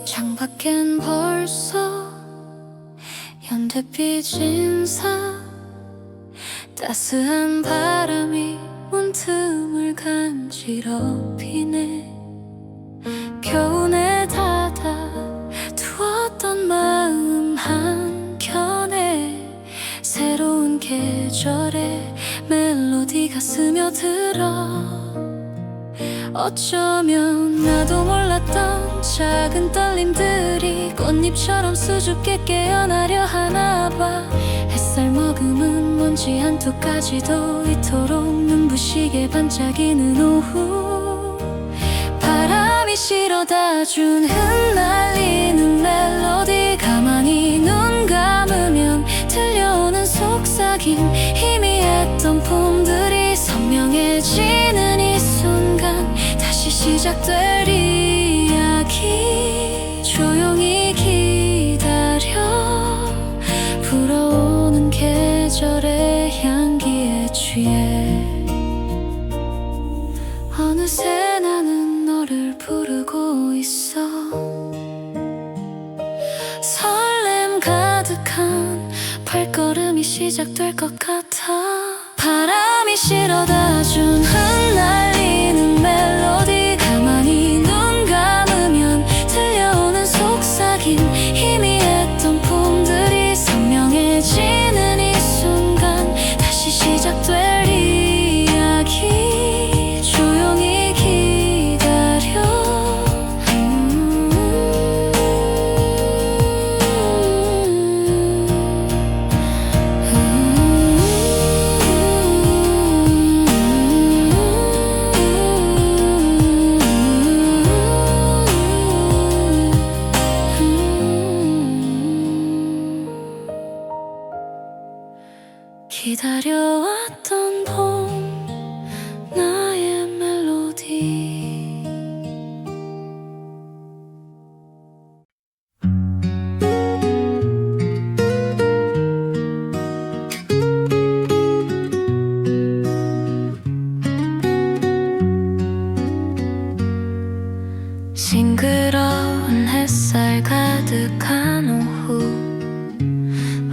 창밖엔 벌써 연대빛 인사, 따스한 바람이 문틈을 간지럽히네. 겨우내 닫아두었던 마음 한켠에 새로운 계절의 멜로디가 스며들어. 어쩌면 나도 몰랐던 작은 떨림들이 꽃잎처럼 수줍게 깨어나려 하나봐. 햇살 머금은 먼지 한 톨까지도 이토록 눈부시게 반짝이는 오후. 바람이 실어다준 흩날리는 멜로디, 가만히 눈 감으면 들려오는 속삭임. 희미했던 봄들이 선명해지는 이 순간, 다시 시작될 이야기. 조용히 기다려, 불어오는 계절의 향기에 취해. 어느새 나는 너를 부르고 있어. 설렘 가득한 발걸음이 시작될 것 같아. 바람이 실어다준 흩날리는 멜로디, 가만히 눈 감으면 들려오는 속삭임. 희미했던 봄들이 선명해지는 이 순간, 다시 시작될 이야기. 조용히 기다려. 기다려왔던 봄, 나의 멜로디. 싱그러운 햇살 가득한 오후,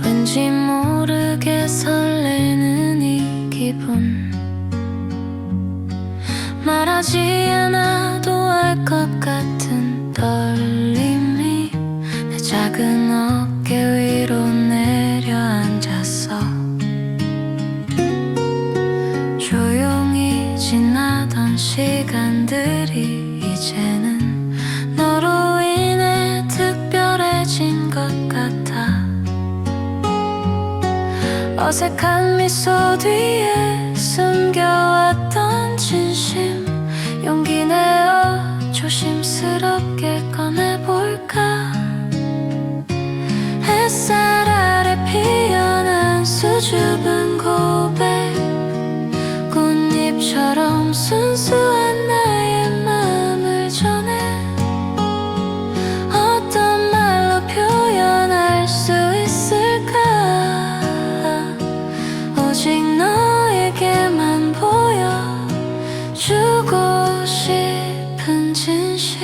왠지 모르게 설레는 이 기분. 말하지 않아도 알 것 같은 떨림이 내 작은 어깨 위로 내려앉았어. 조용히 지나던 시간들이 이제는 너로 인해 특별해진 것 같아. 어색한 미소 뒤에 숨겨왔던 진심, 용기 내어 조심스럽게 꺼내볼까. 햇살 아래 피어난 수줍은 고백, 꽃잎처럼 순수한 나의 마음을 전해. 어떤 말로 표현할 수 있을까. 오직 너에게만 보여주고 싶은 진실.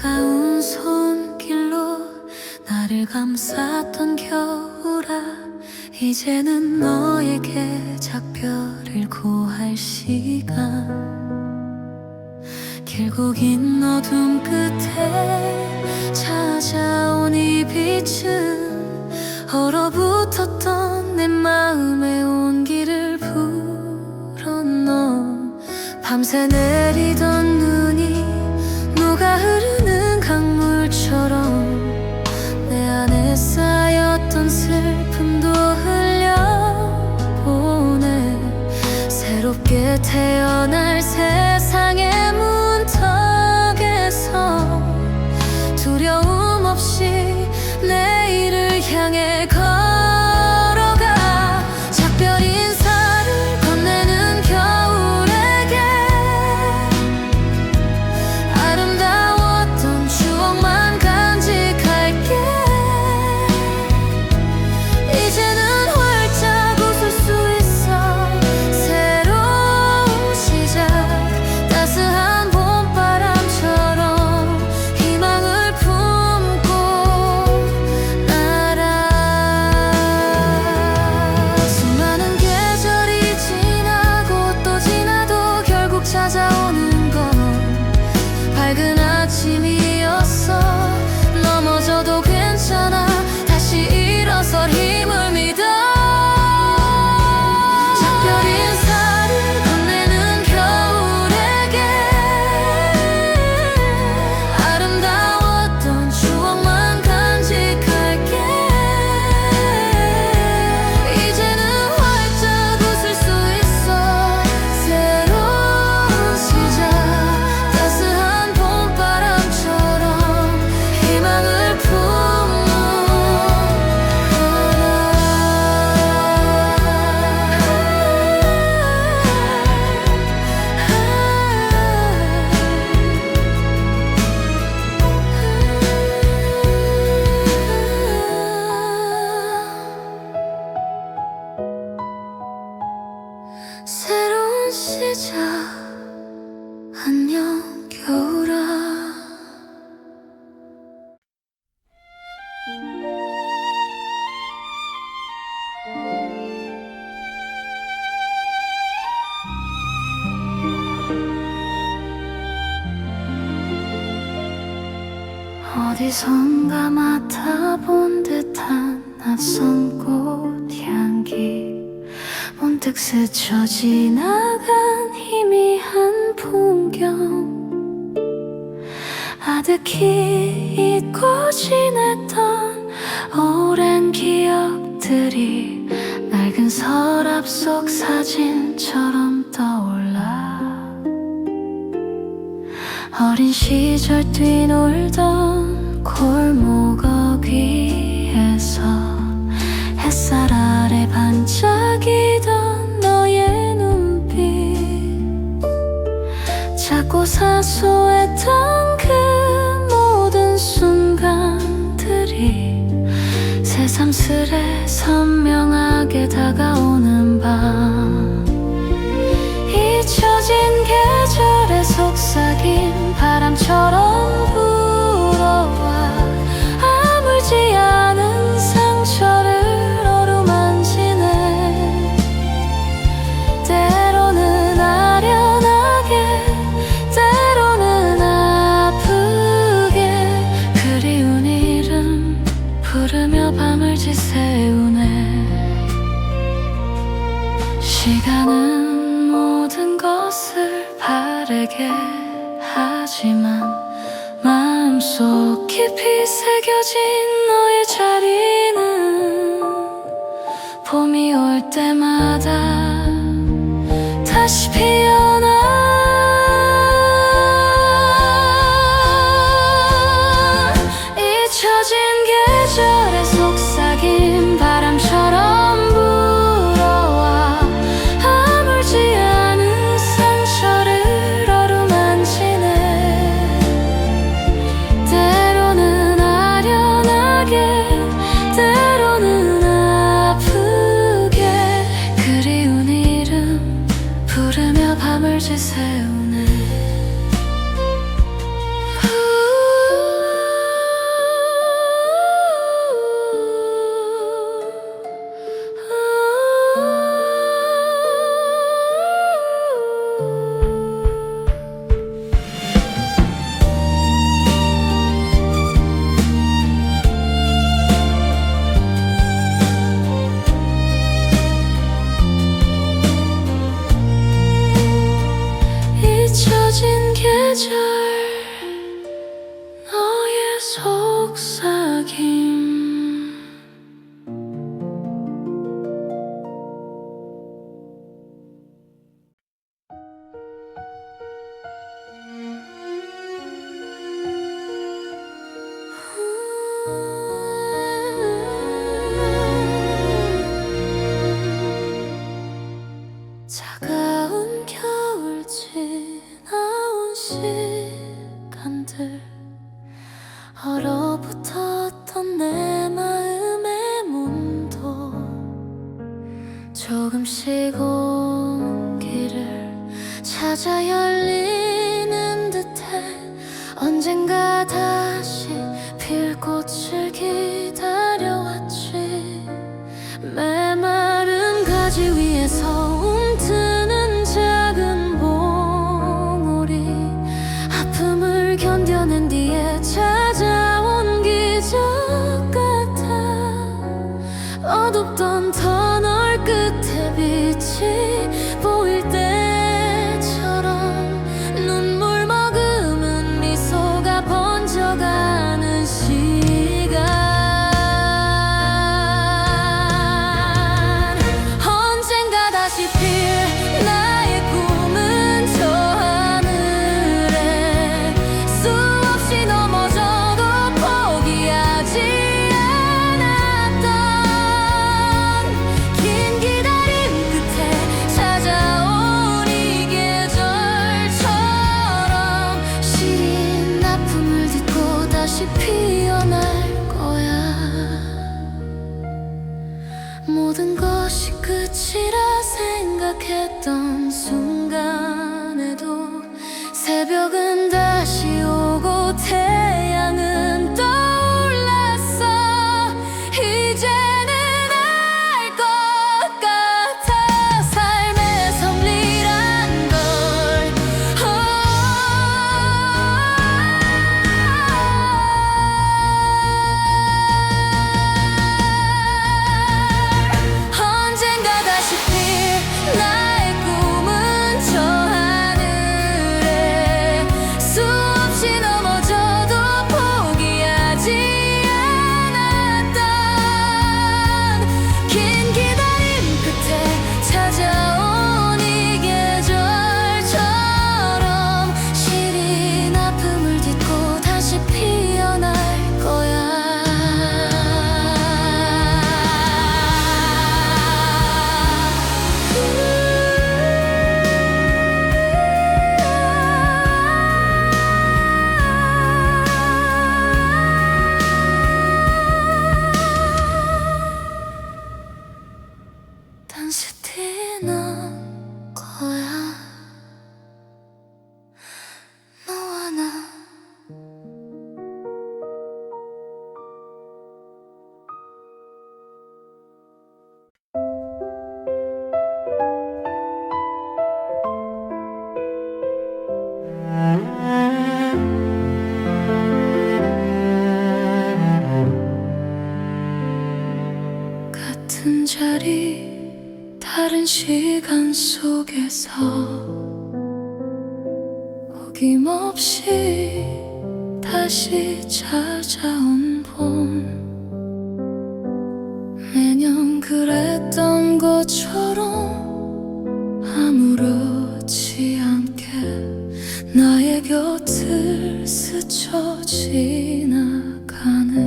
차가운 손길로 나를 감쌌던 겨울아, 이제는 너에게 작별을 고할 시간. 길고 긴 어둠 끝에 찾아온 이 빛은 얼어붙었던 내 마음의 온기를 불어넣어. 밤새 내리던 눈이 녹아 흐르는 강물처럼 내 안에 쌓였던 슬픔도 흘려보내. 새롭게 태어날 세상의 문턱에서 두려움 없이 내일을 향해 걸어가. 작별 인사를 건네는 겨울에게 아름다웠던 추억만 간직할게. 이제는 활짝 웃을 수 있어. 새로운 시작, 따스한 봄바람처럼 희망을 품고 날아. 수많은 계절이 지나고 또 지나도 결국 찾아오는 건 밝은 아침이었어. 넘어져도 괜찮아, 다시 일어설 힘을 믿어. 작별 인사를 건네는 겨울에게 아름다웠던 추억만 간직할게. 이제는 활짝 웃을 수 있어. 새로운 시작, 따스한 봄바람처럼 희망을 품는 새로운 시작. 안녕 겨울아. 어디선가 맡아본 듯한 낯선 꽃 향기, 문득 스쳐 지나간 희미한 풍경, 아득히 잊고 지냈던 오랜 기억들이 낡은 서랍 속 사진처럼 떠올라. 어린 시절 뛰놀던 골목 어귀에서 햇살 아래 반짝이던 너의 눈빛, 작고 사소했던 그 모든 순간들이 새삼스레 선명하게 다가오는 밤. 잊혀진 계절의 속삭임 바람처럼 불어와 아물지 않은 상처를 어루만지네. 때로는 아련하게, 때로는 아프게 그리운 이름 부르며 밤을 지새우네. 시간은 모든 것을 바래게 하지만 마음속 깊이 새겨진 너의 자리는 봄이 올 때마다 다시 피어나. 잊혀진 계절의 속삭임 바람처럼 불어와 아물지 않은 상처를 어루만지네. 때로는 아련하게, 때로는 아프게 그리운 이름 부르며 속삭임. 차가운 겨울 지나온 시간들, 얼어붙었던 내 마음의 문도 조금씩 온기를 찾아 열리는 듯해. 언젠가 다시 필 꽃을 기다려왔지. 메마른 가지 위에서 움트는 작은 봉우리, 아픔을 견뎌낸 뒤에 찾아온 기적 같아. 어둡던 터널 끝에 빛이 보일 때처럼 눈물 머금은 미소가 번져가는 시간. 언젠가 다시 필 나의 꿈은 저 하늘에 수없이 넘어져도 포기하지 않았던 긴 기다림 끝에 찾아온 이 계절처럼 시린 아픔을 딛고 다시 피어날 거야. 모든 것이 끝이라 생각했던 순간에도 새벽은 다시 오고 태양은 떠올랐어. 이제는 알 것 같아, 삶의 섭리란 걸. 언젠가 다시 필 나의 꿈은 저 하늘에 수없이 넘어져도 포기하지 않았던 긴 기다림 끝에 찾아온 이 계절처럼 시린 아픔을 딛고 다시 피어날 거야. 단스티 난 거야, 너와 나. 같은 자리 다른 시간 속에서 어김없이 다시 찾아온 봄. 매년 그랬던 것처럼 아무렇지 않게 나의 곁을 스쳐 지나가네.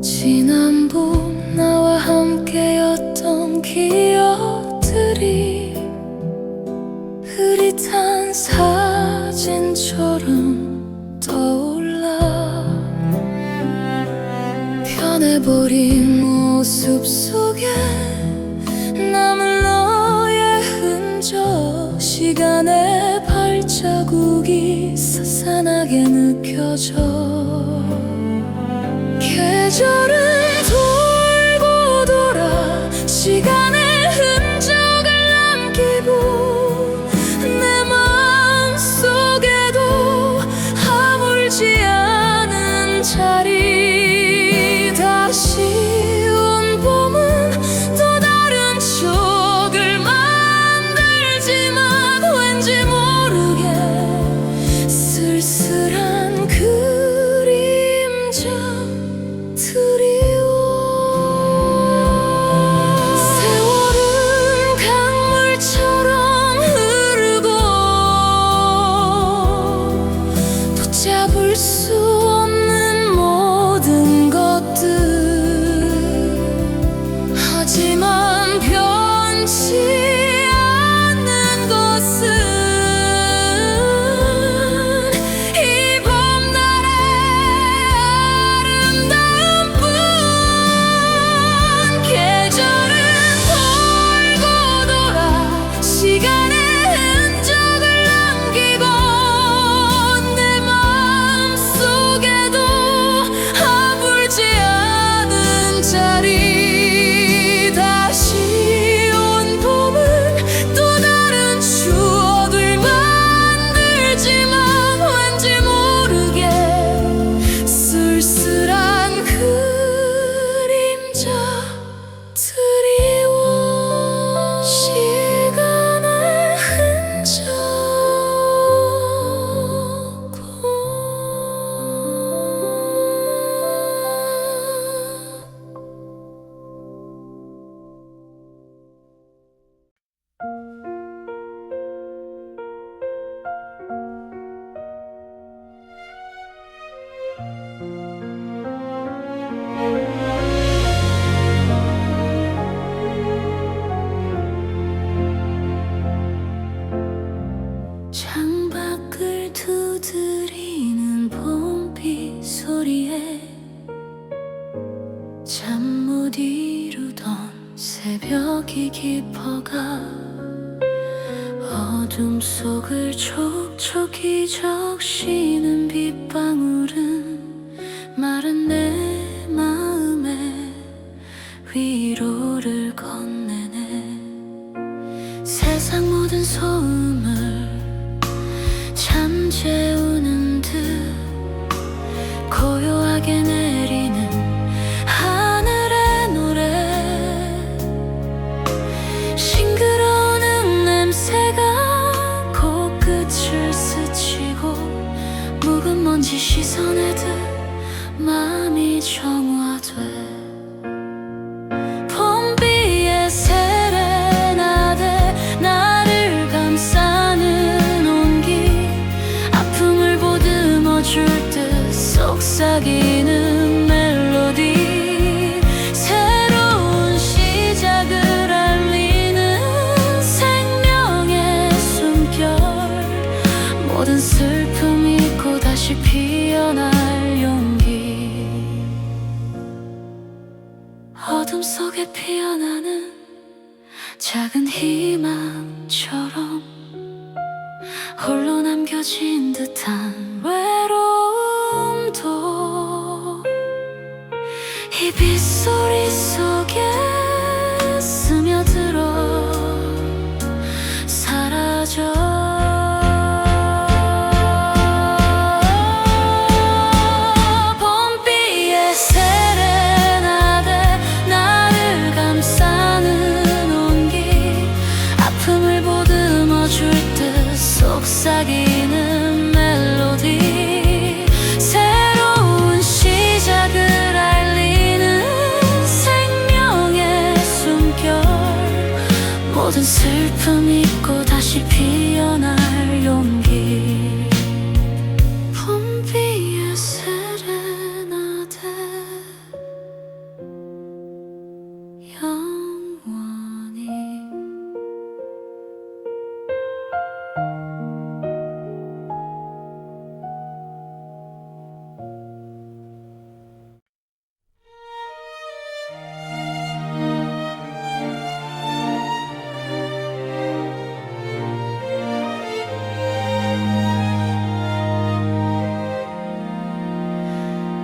지난 봄 나와 함께였던 기억들이 흐릿한 사진처럼 떠올라. 변해버린 모습 속에 남은 너의 흔적, 시간의 발자국이 스산하게 느껴져. 계절은 돌고 돌아 시간의 흔적을 남기고 내 마음속에도 아물지 않은 자리. 다시 온 봄은 또 다른 추억을 만들지만 왠지 모르게 쓸쓸한 그 창밖을 두드리는 봄비 소리에 잠 못 이루던 새벽이 깊어가 어둠 속을 촉촉이 적시는 빗방울은 마른 내 마음에 위로를 건네네. 세상 모든 소음을 잠재우는 듯 고요하게 내리는 하늘의 노래, 싱그러운 냄새가 코끝을 스치고 묵은 먼지 시선에도 마음이 정화돼. 봄비의 세레나데 나를 감싸는 온기, 아픔을 보듬어줄 듯 속삭이는 멜로디, 새로운 시작을 알리는 생명의 숨결, 모든 슬픔 잊고 다시 피어날 용기. 어둠 속에 피어나는 작은 희망처럼 홀로 남겨진 듯한 외로움도 이 빗소리 속에 스며들어 사라져. 봄비의 세레나데 나를 감싸는 온기, 아픔을 보듬어줄 듯 속삭이는 멜로디, 새로운 시작을 알리는 생명의 숨결, 모든 슬픔 잊고 다시 피어날 용기. 봄비의 세레나데 영원히.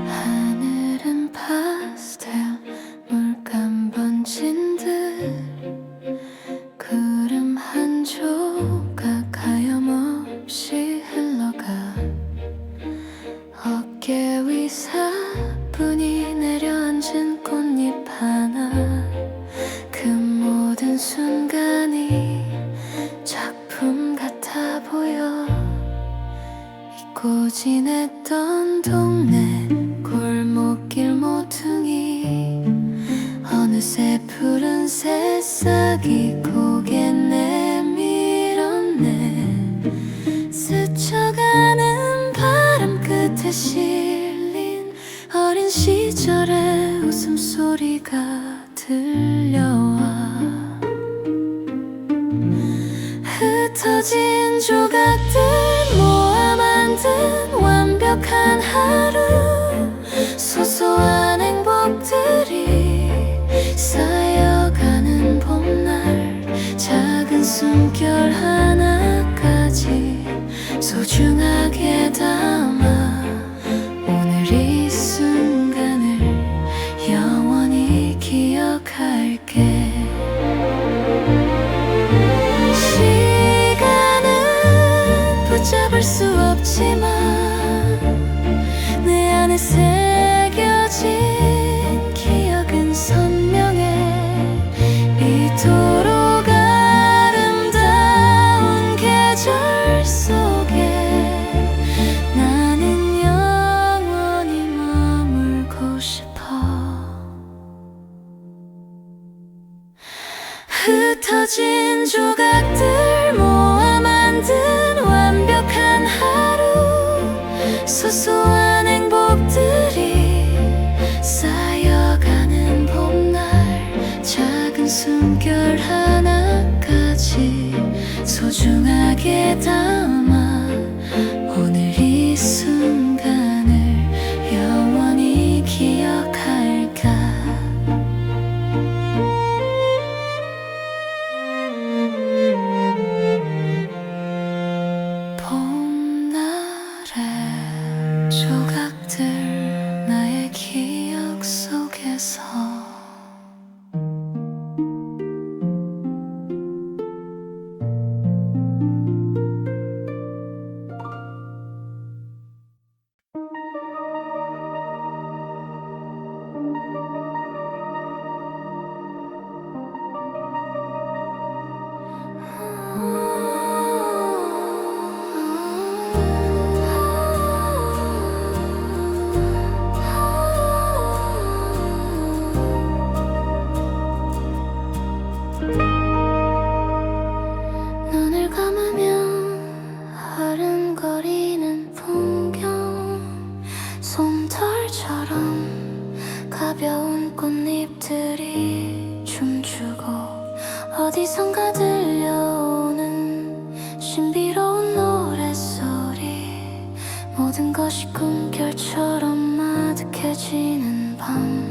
하늘은 파스텔 물감 번진 듯 구름 한 조각 하염없이 흘러가 어깨 위 사뿐히 내려앉은 꽃잎 하나, 그 모든 순간이 작품 같아 보여. 잊고 지냈던 동네 골목길 모퉁이, 어느새 푸른 새싹이 고개 내밀었네. 스쳐가는 바람 끝에 실린 어린 시절의 웃음소리가 들려와. 흩어진 조각들 모아 만든 완벽한 하루, 소소한 행복들이 쌓여가는 봄날, 작은 숨결 하나까지 소중하게 담아 오늘 이 순간을 영원히 기억할게. 붙잡을 수 없지만 내 안에 새겨진 기억은 선명해. 이토록 아름다운 계절 속에 나는 영원히 머물고 싶어. 흩어진 조각들 모아 만든 완벽한 하루, 소소한 행복들이 쌓여가는 봄날, 작은 숨결 하나까지 소중하게 담아 어디선가 들려오는 신비로운 노랫소리, 모든 것이 꿈결처럼 아득해지는 밤.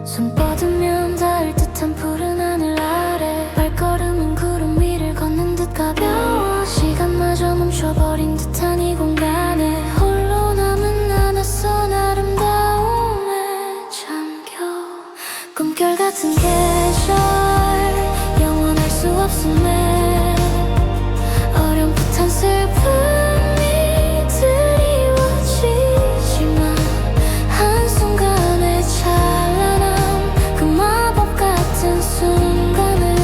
손 뻗으면 닿을 듯한 푸른 하늘 아래, 발걸음은 구름 위를 걷는 듯 가벼워. 시간마저 멈춰버린 듯한 이 공간에 홀로 남은 나 낯선 아름다움에 잠겨. 꿈결 같은 계절, 영원할 수 없음에 어렴풋한 슬픔이 드리워지지만 한순간의 찬란함, 그 마법 같은 순간을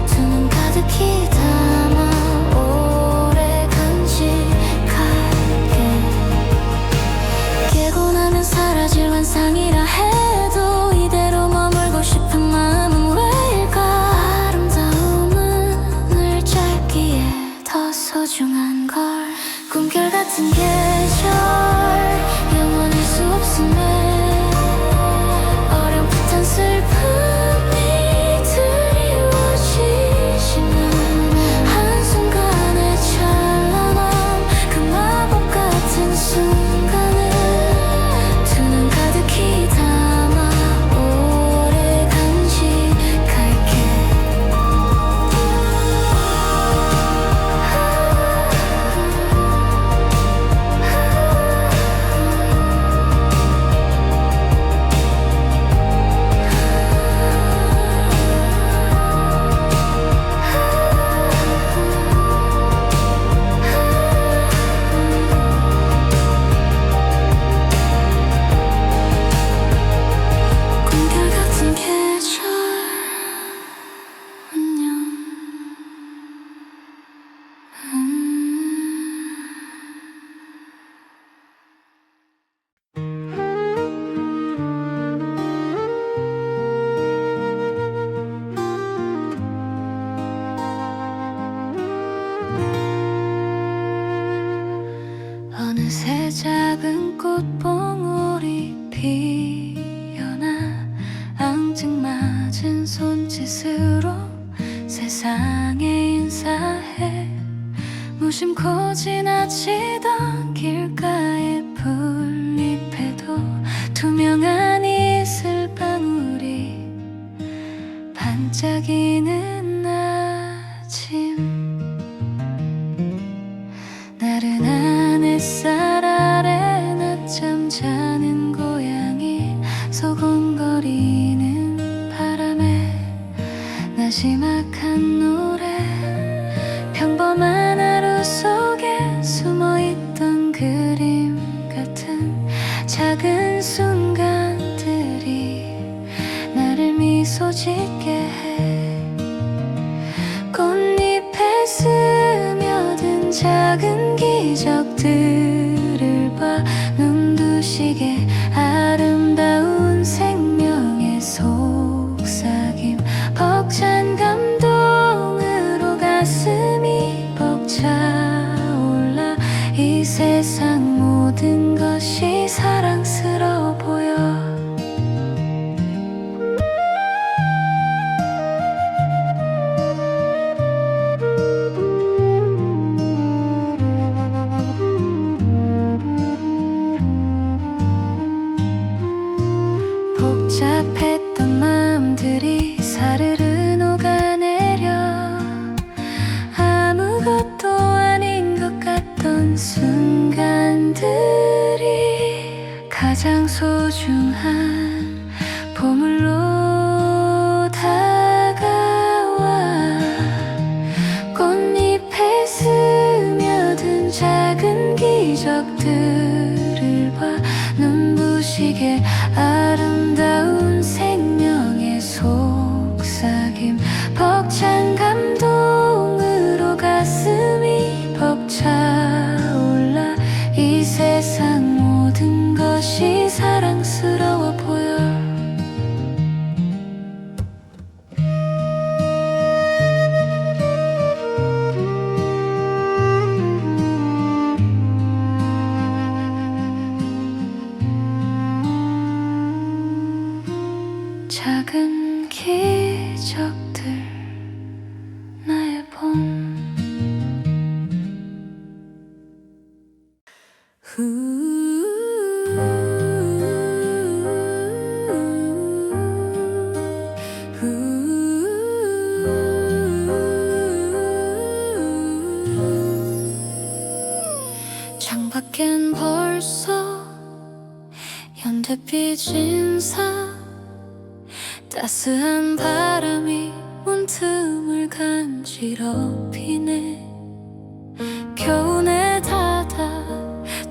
두 눈 가득히 담아 오래 간직할게. 깨고 나면 사라질 환상이라 해도 이대로 머물고 싶은 마음은 왜일까? 아름다움은 늘 짧기에 더 소중한 걸. 꿈결 같은 계절, 영원할 수 없음에 어렴풋한 슬픔이 드리워지지만 한순간의 찬란함, 그 마법 같은 순간을 두 눈 가득히 담아 오래 간직할게. 꿈결 같은 계절, 안녕. 어느새 작은 꽃봉오리 피어나 앙증맞은 손짓으로 세상에 인사해. 무심코 지나치던 길가의 풀잎에도 투명한 이슬방울이 반짝이는 아침. 나른한 햇살 아래 낮잠 자는 고양이, 소곤거리는 바람에 나지막한 노래. 평범한 하루 속에 숨어있던 그림 같은 작은 순간들이 나를 미소 짓게 해. 꽃잎에 스며든 작은 기적들을 봐 눈부시게 아름다운 생명의 속삭임. 벅찬 감동으로 가슴이 벅차올라. 이 세상 모든 것이 사랑스러워 보여. 복잡했던 마음들이 사르르 녹아내려. 아무것도 아닌 것 같던 순간들이 가장 소중한 보물로 다가와. 꽃잎에 스며든 작은 기적들을 봐 눈부시게 아름다운 생명의 속삭임. 벅찬 감동으로 가슴이 벅차올라. 이 세상 모든 것이 사랑스러워 보여. 밖엔 벌써 현대빛 인사, 따스한 바람이 문틈을 간지럽히네. 겨우내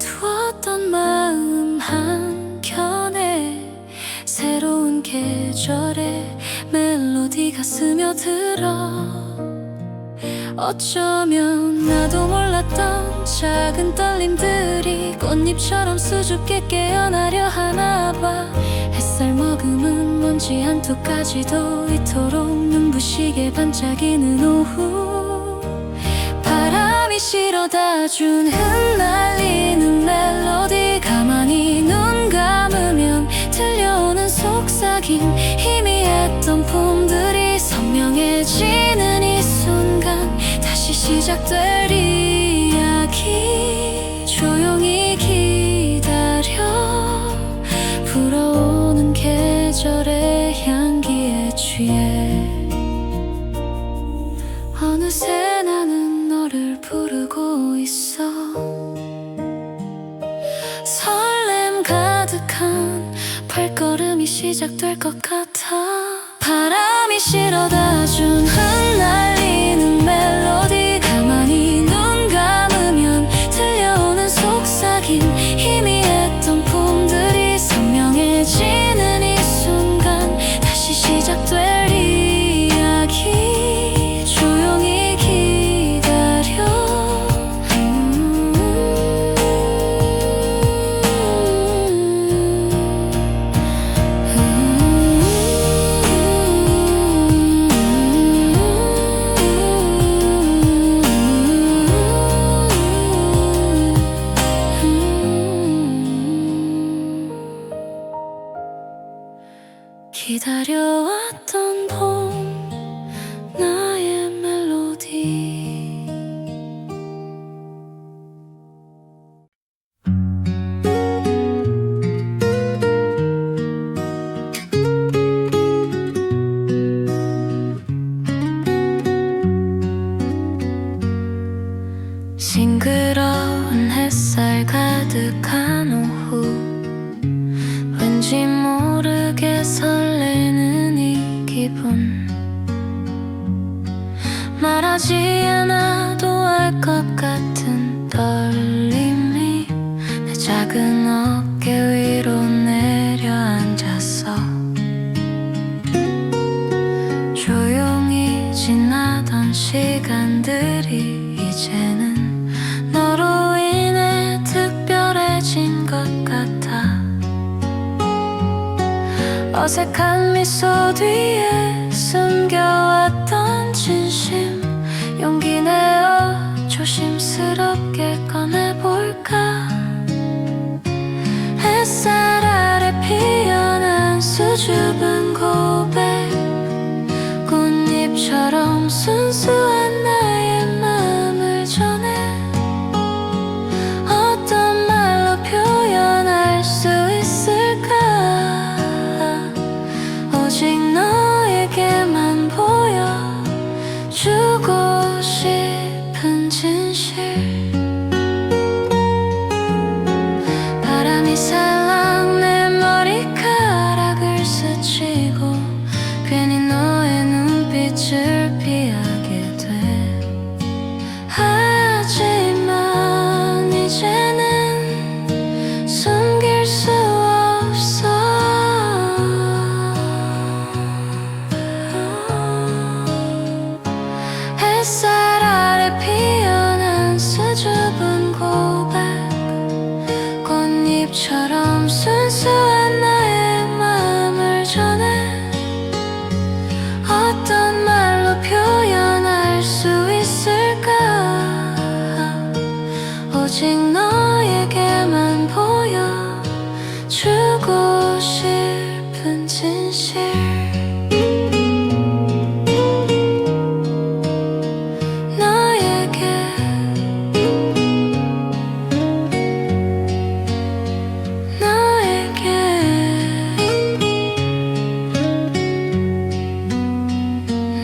닫아두었던 마음 한켠에 새로운 계절의 멜로디가 스며들어. 어쩌면 나도 몰랐던 작은 떨림들이 꽃잎처럼 수줍게 깨어나려 하나봐. 햇살 머금은 먼지 한 톨까지도 이토록 눈부시게 반짝이는 오후. 바람이 실어다준 흩날리는 멜로디, 가만히 눈 감으면 들려오는 속삭임. 희미했던 봄들이 선명해지는 이 순간, 다시 시작될 이야기. 조용히 기다려, 불어오는 계절의 향기에 취해. 어느새 나는 너를 부르고 있어. 설렘 가득한 발걸음이 시작될 것 같아. 바람이 실어다준 흩날리는 멜로디, 가만히 눈 감으면 들려오는 속삭임. 희미했던 봄들이 선명해지는 이 순간, 다시 시작될 이야기. 조용히 기다려. 기다려왔던 봄, 나의 멜로디. 싱그러운 햇살 가득한 오후, 왠지 모르게 설레는 이 기분. 말하지 않아도 알 것 같은 떨림이 내 작은 어깨 위로 내려앉았어. 조용히 지나던 시간들이 이제는 너로 인해 특별해진 것 같아. 어색한 미소 뒤에 숨겨왔던 진심, 용기 내어 조심스럽게 꺼내볼까. 햇살 아래 피어난 수줍은 고백, 꽃잎처럼 순수한 나의 마음을 전해. 어떤 말로 표현할 수 있을까. 오직 너에게만 보여주고 싶은 진실. 바람이 살랑 내 머리카락을 스치고 괜히 너의 눈빛을 피하게 돼. 하지만 이제는 숨길 수 없어. 햇살 아래 피어난 수줍은 고백, 꽃잎처럼 순수한 나의 마음을 전해. 어떤 말로 표현할 수 있을까. 오직 너에게만 보여주고 싶은 진실.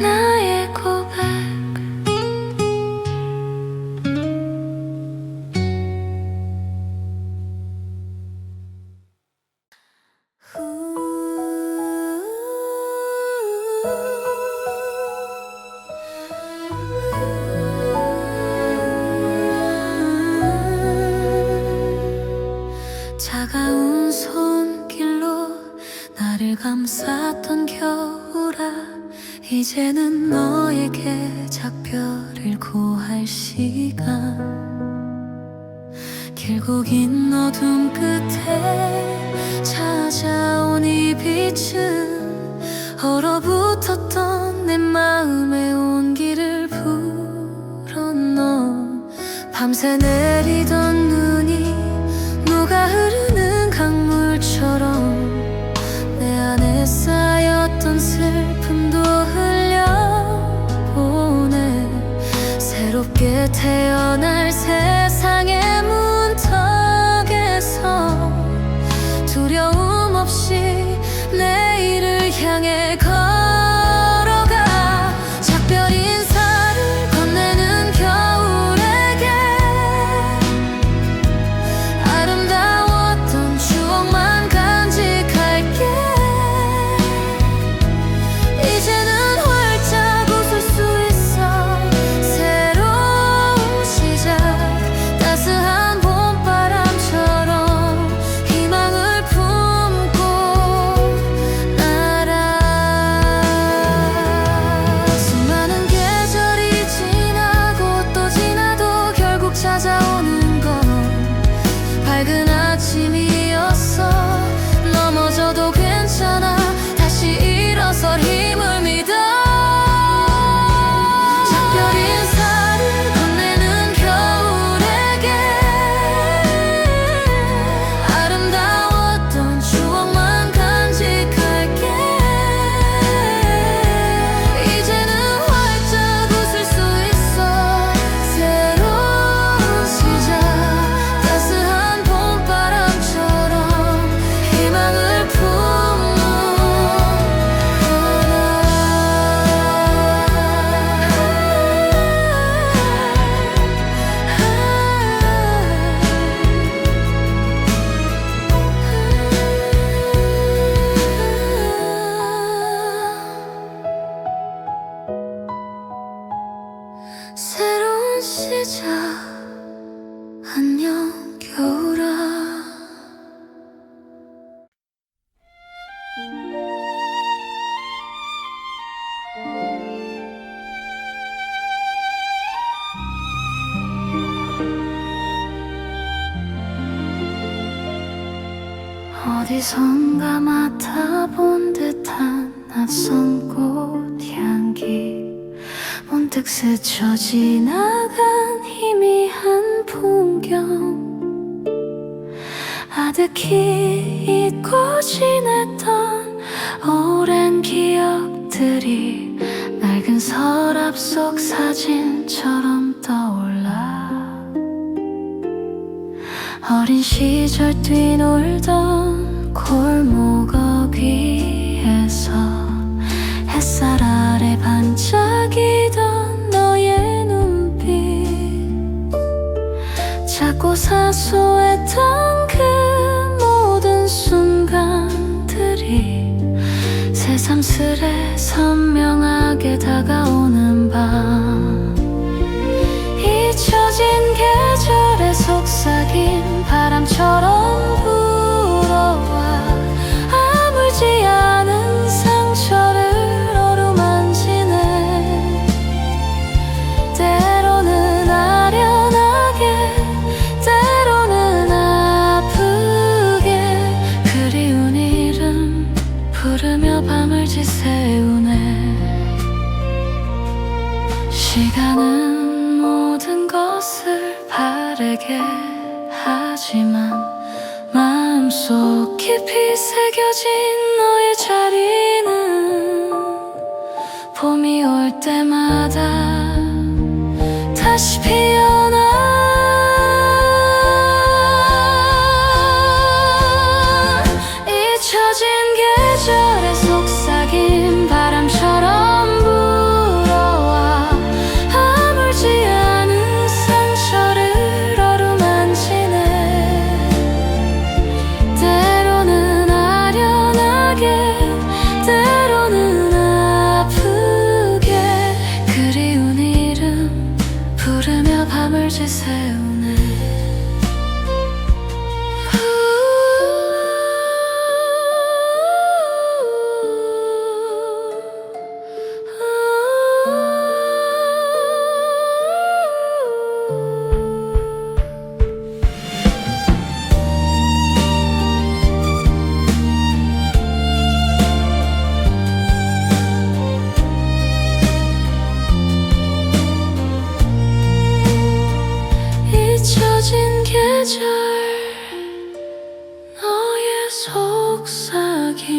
나의 고백. 감쌌던 겨울아, 이제는 너에게 작별을 고할 시간. 길고 긴 어둠 끝에 찾아온 이 빛은 얼어붙었던 내 마음의 온기를 불어넣어. 밤새 내리던 눈이 녹아 흐르는 강물처럼 내 안에 쌓였던 슬픔도 흘려보내. 새롭게 태어날 세상의 문턱에서 두려움 없이 내일을 향해 걸어가. 작별 인사를 건네는 겨울에게 아름다웠던 추억만 간직할게. 이제는 활짝 웃을 수 있어. 새로운 시작, 따스한 봄바람처럼 희망을 품고 날아. 수많은 계절이 지나고 또 지나도 결국 찾아오는 건 밝은 아침이었어. 넘어져도 괜찮아, 다시 일어설 힘을 믿어. 작별 인사를 건네는 겨울에게 아름다웠던 추억만 간직할게. 이제는 활짝 웃을 수 있어. 새로운 시작, 따스한 봄바람처럼 희망을 품고 새로운 시작, 안녕 겨울아. 어디선가 맡아본 듯한 낯선 꽃 향기, 문득 스쳐 지나간 희미한 풍경, 아득히 잊고 지냈던 오랜 기억들이 낡은 서랍 속 사진처럼 떠올라. 어린 시절 뛰놀던 골목 위에서 햇살 아래 반짝이던 너의 눈빛, 작고 사소했던 그 모든 순간들이 새삼스레 선명하게 다가오는 밤. 잊혀진 계절의 속삭임 바람처럼 불어와 아물지 않은 상처를 어루만지네. 때로는 아련하게, 때로는 아프게 그리운 이름 부르며 밤을 지새우네. 시간은 모든 것을 바래게 하지만 마음속 깊이 새겨진 너의 자리는 봄이 올 때마다 다시 피어나. 잊혀진 계절의 속삭임 바람처럼 불어와 아물지 않은 상처를 어루만지네. 때로는 아련하게, 때로는 아프게 그리운 이름 부르며 밤을 지새우네. 지워진 계절 너의 속삭임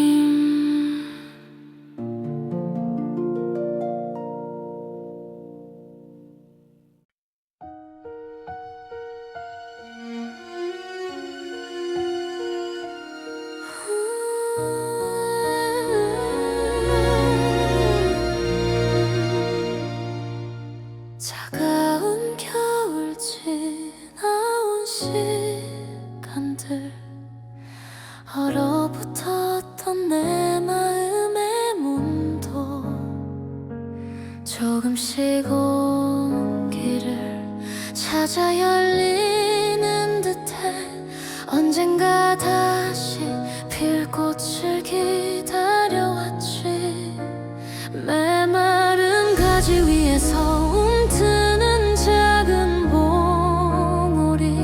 차가운 겨울 지나온 시간들 얼어붙었던 내 마음의 문도 조금씩 온기를 찾아 열리는 듯해 언젠가 다시 필 꽃을 기다려왔지 메마른 가지 위에서 움트는 작은 봉우리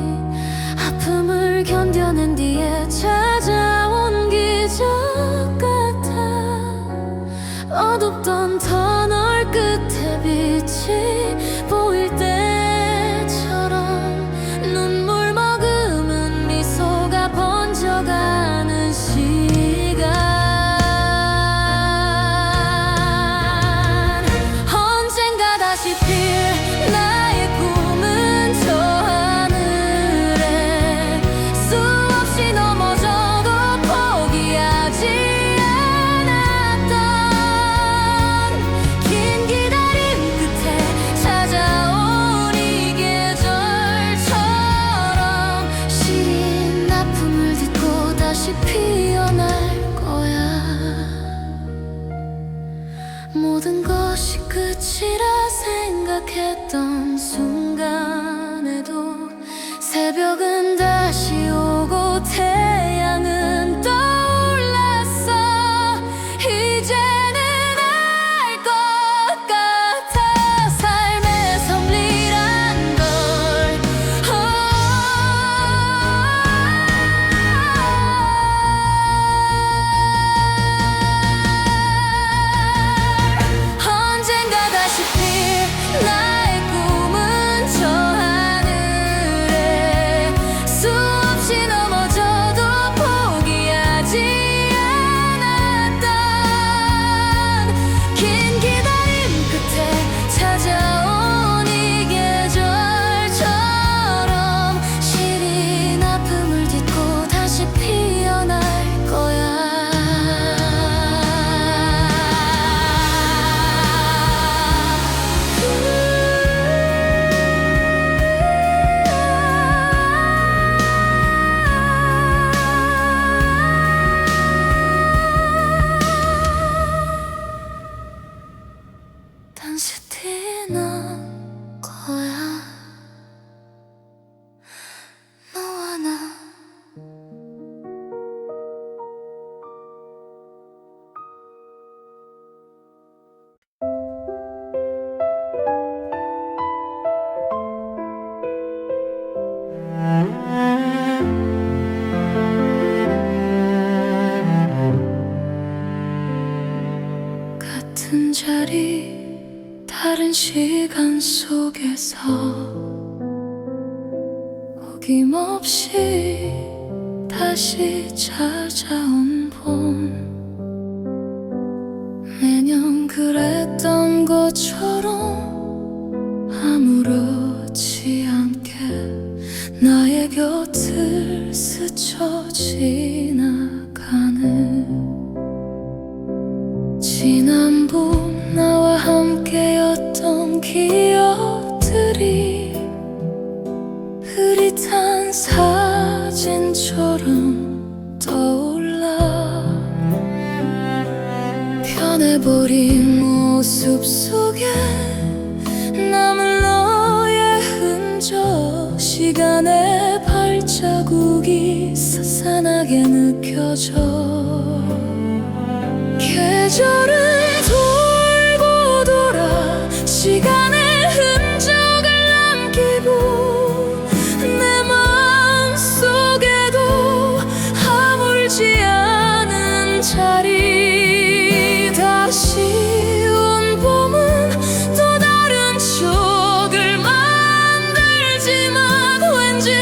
아픔을 견뎌낸 뒤에 찾아온 기적 같아 어둡던 터널 끝에 빛이 보일 때처럼 눈물 머금은 미소가 번져가는 시간 언젠가 다시 필 나의 꿈은 저 하늘에 수없이 넘어져도 포기하지 않았던 긴 기다림 끝에 찾아온 이 계절처럼 시린 아픔을 딛고 다시 피어날 거야 모든 것이 끝이라 생각했던 순간에도 새벽은 다시 오고 태양은 떠올랐어 이제는 알 것 같아 삶의 섭리란 걸 언젠가 다시 필 나의 꿈은 저 하늘에 수없이 넘어져도 포기하지 않았던 긴 기다림 끝에 찾아온 이 계절처럼 시린 아픔을 딛고 다시 피어날 거야 단스티 난 거야 너와 나 같은 자리 다른 시간 속에서 어김없이 다시 찾아온 봄 매년 그랬던 것처럼 아무렇지 않게 나의 곁을 스쳐 지나가는 지난 봄 나와 함께였던 기억들이 흐릿한 사진처럼 떠올라 변해버린 모습 속에 남은 너의 흔적 시간의 발자국이 스산하게 느껴져 계절은 돌고 돌아 시간의 흔적을 남기고 내 마음속에도 아물지 않은 자리 다시 온 봄은 또 다른 추억을 만들지만 왠지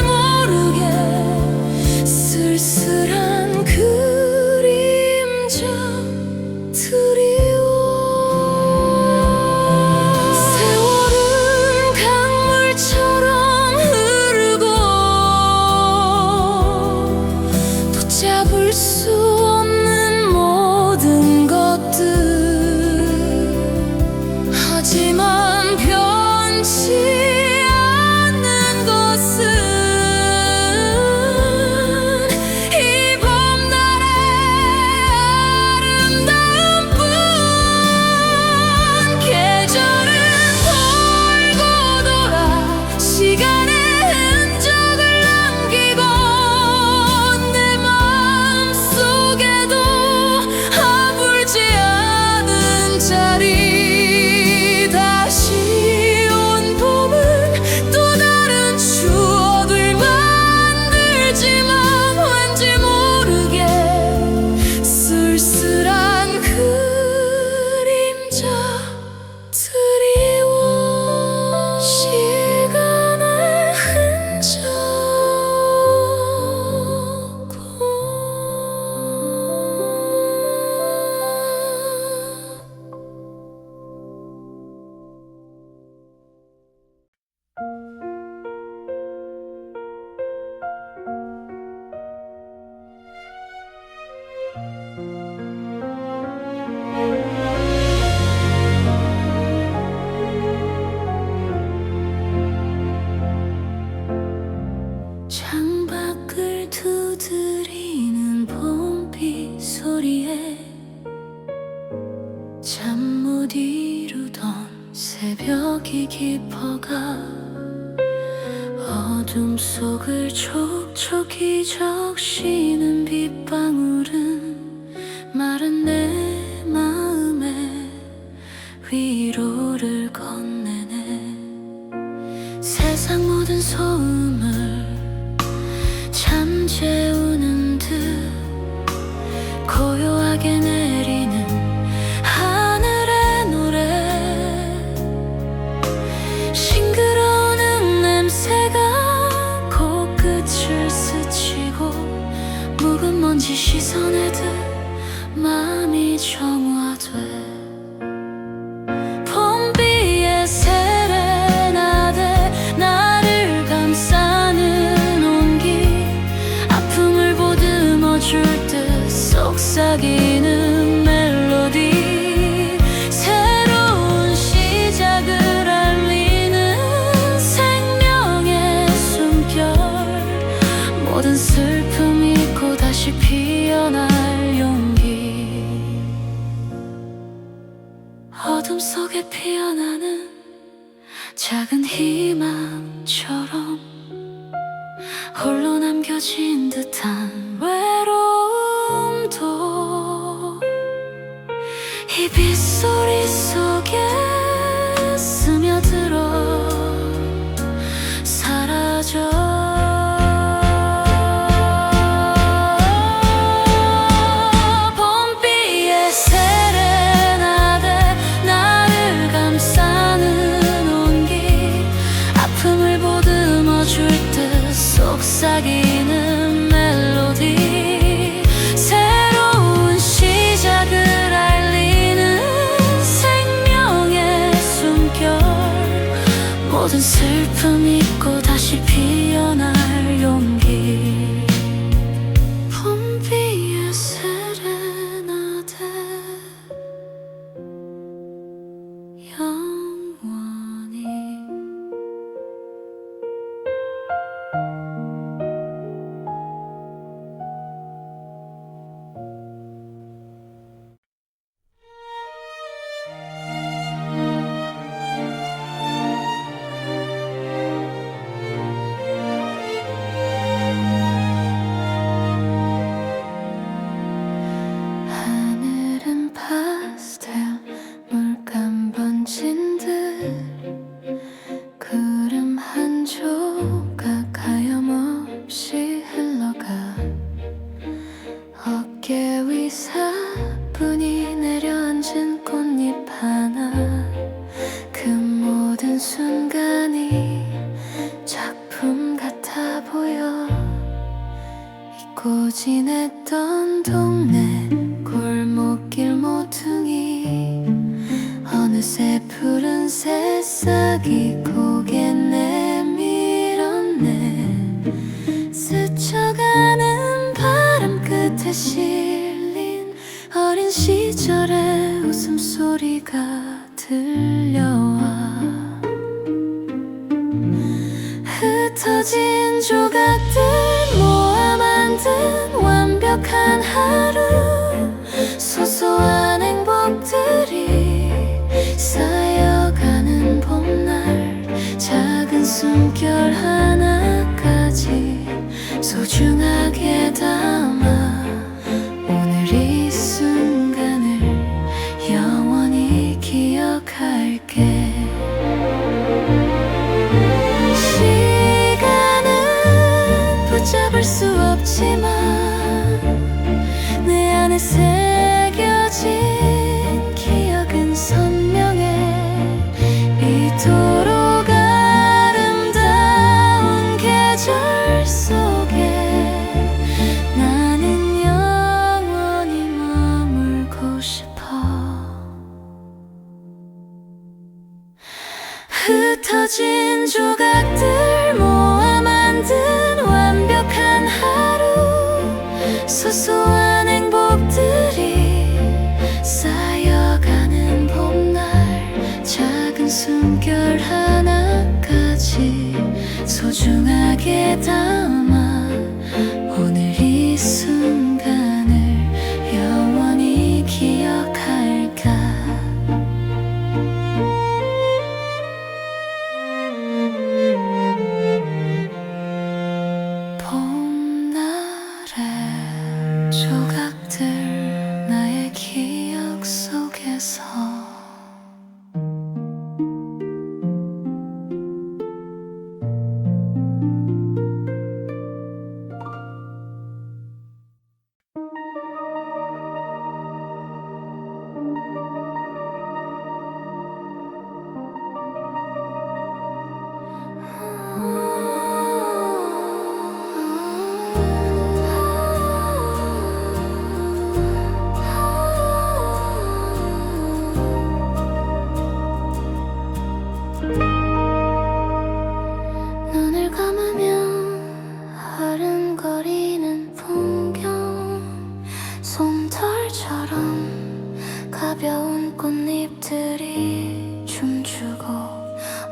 창밖을 두드리는 봄비 소리에 잠 못 이루던 새벽이 깊어가 어둠 속을 촉촉이 적시는 빗방울은 마른 내 마음에 위로를 건네네. 세상 모든 소음을 잠재우는 듯 고요하게 내리는 하늘의 노래, 싱그러운 냄새가 코끝을 스치고 묵은 먼지 시선에도 마음이 정화돼. 봄비의 세레나데 나를 감싸는 온기, 아픔을 보듬어줄 듯 속삭이는 멜로디, 새로운 시작을 알리는 생명의 숨결, 모든 슬픔 잊고 다시 피어날 용기. 어둠 속에 피어나는 작은 희망처럼 홀로 남겨진 듯한 외로움도 이 빗소리 속에 스며들어 사라져. 봄비의 세레나데 나를 감싸는 온기, 아픔을 보듬어줄 듯 속삭이는 멜로디, 새로운 시작을 알리는 생명의 숨결, 모든 슬픔 잊고 다시 피어날 용기. 봄비의 세레나데 영원히. 하늘은 파스텔 물감 번진 듯 구름 한 조각 하염없이 흘러가 어깨 위 사뿐히 내려앉은 꽃잎 하나, 그 모든 순간이 작품 같아 보여. 잊고 지냈던 동네 골목길 모퉁이, 어느새 푸른 새싹이 고개 내밀었네. 스쳐가는 바람 끝에 실린 어린 시절의 웃음소리가 들려와. 흩어진 조각들 모아 만든 완벽한 하루, 소소한 행복들이 쌓여가는 봄날, 작은 숨결 하나까지 소중하게 담아 오늘 이 순간을 영원히 기억할게. 시간은 붙잡을 수 없지만 내 안에 새겨진 기억은 선명해. 이토록 아름다운 계절 속에 나는 영원히 머물고 싶어. 흩어진 조각들 모아 만든 완벽한 하루, 소소한 행복들이 쌓여가는 봄날, 작은 숨결 하나까지 소중하게 담아 이 순간을 영원히 기억할까. 봄날의 조각들 나의 기억 속에서 눈을 감으면 흐른거리는 풍경, 솜털처럼 가벼운 꽃잎들이 춤추고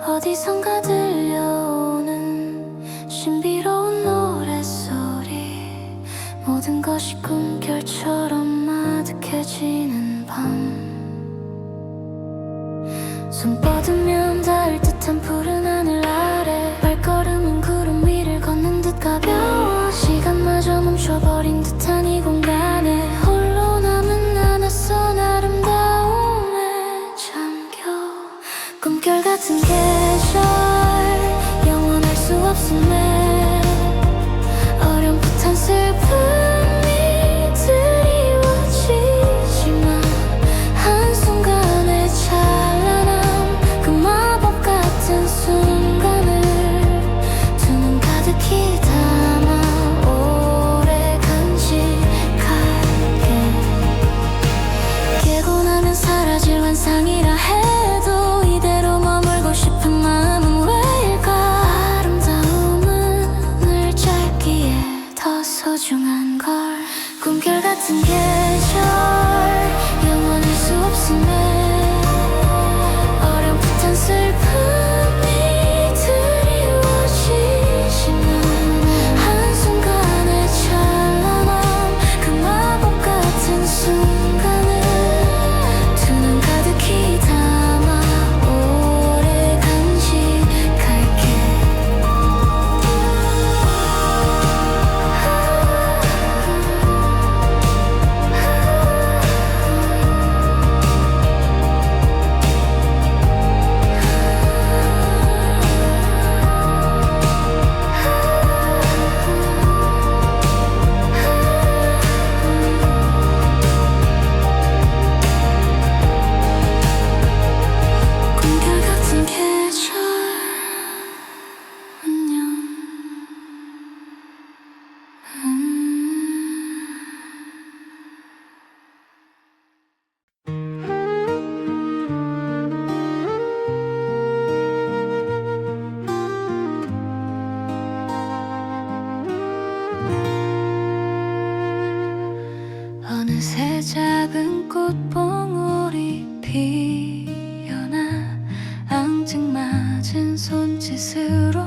어디선가 들려오는 신비로운 노랫소리. 모든 것이 꿈결처럼 아득해지는 밤. 손 뻗으면 닿을 듯한 푸른 하늘 아래 발걸음은 구름 위를 걷는 듯 가벼워. 시간마저 멈춰버린 듯한 이 공간에 홀로 남은 나 낯선 아름다움에 잠겨. 꿈결 같은 계절 영원할 수 없음에 어렴풋한 슬픔이 드리워지지만 한순간의 찬란함, 그 마법 같은 순간을 두 눈 가득히 담아 오래 간직할게. 깨고 나면 사라질 환상이라 해도 이대로 머물고 싶은 마음은 왜일까. 아름다움은 늘 짧기에 더 소중한 걸. 꿈결 같은 계절 영원할 수 없음에 어렴풋한 슬픔이 드리워지지만 한순간의 찬란함, 그 마법 같은 순간을 두 눈 가득히 담아 오래 간직할게. 꿈결 같은 계절 안녕. 어느새 작은 꽃봉오리 피어나 앙증맞은 손짓으로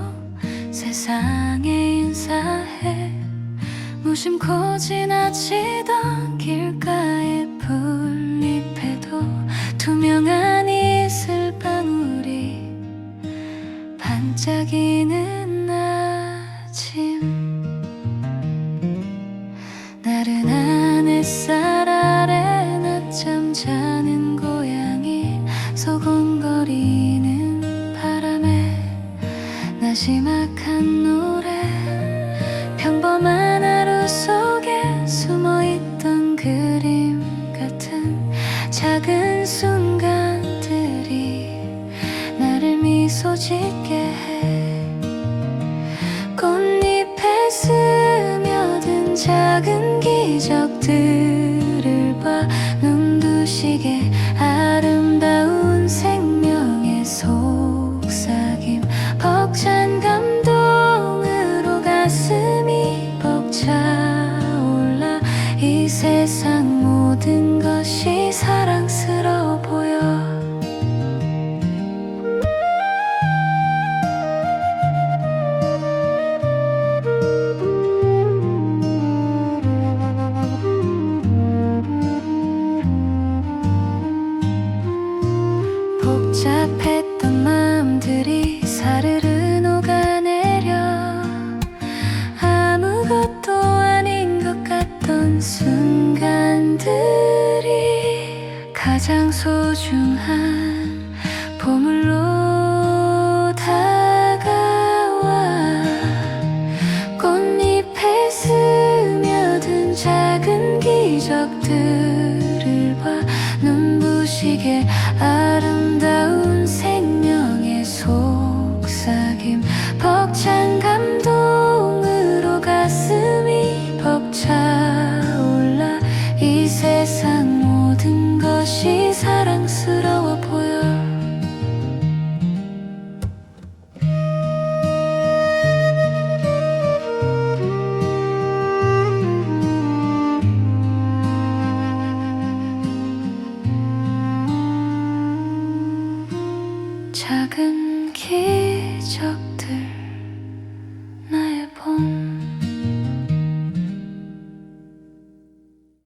세상에 인사해. 무심코 지나치던 길가의 풀잎에도 투명한 이슬방울이 반짝이는 아침. 나른한 햇살 아래 낮잠 자는 고양이, 소곤거리는 바람에 나지막한 노래. 평범한 하루 속에 숨어있던 그림 같은 작은 순간들이 나를 미소 짓게 해. 꽃잎에 스며든 작은 기적들을 봐 눈부시게 아름다운 생명의 속삭임. 벅찬 감동으로 가슴이 벅차올라. 이 세상 모든 것이 사랑스러워 보여. 것들이 가장 소중한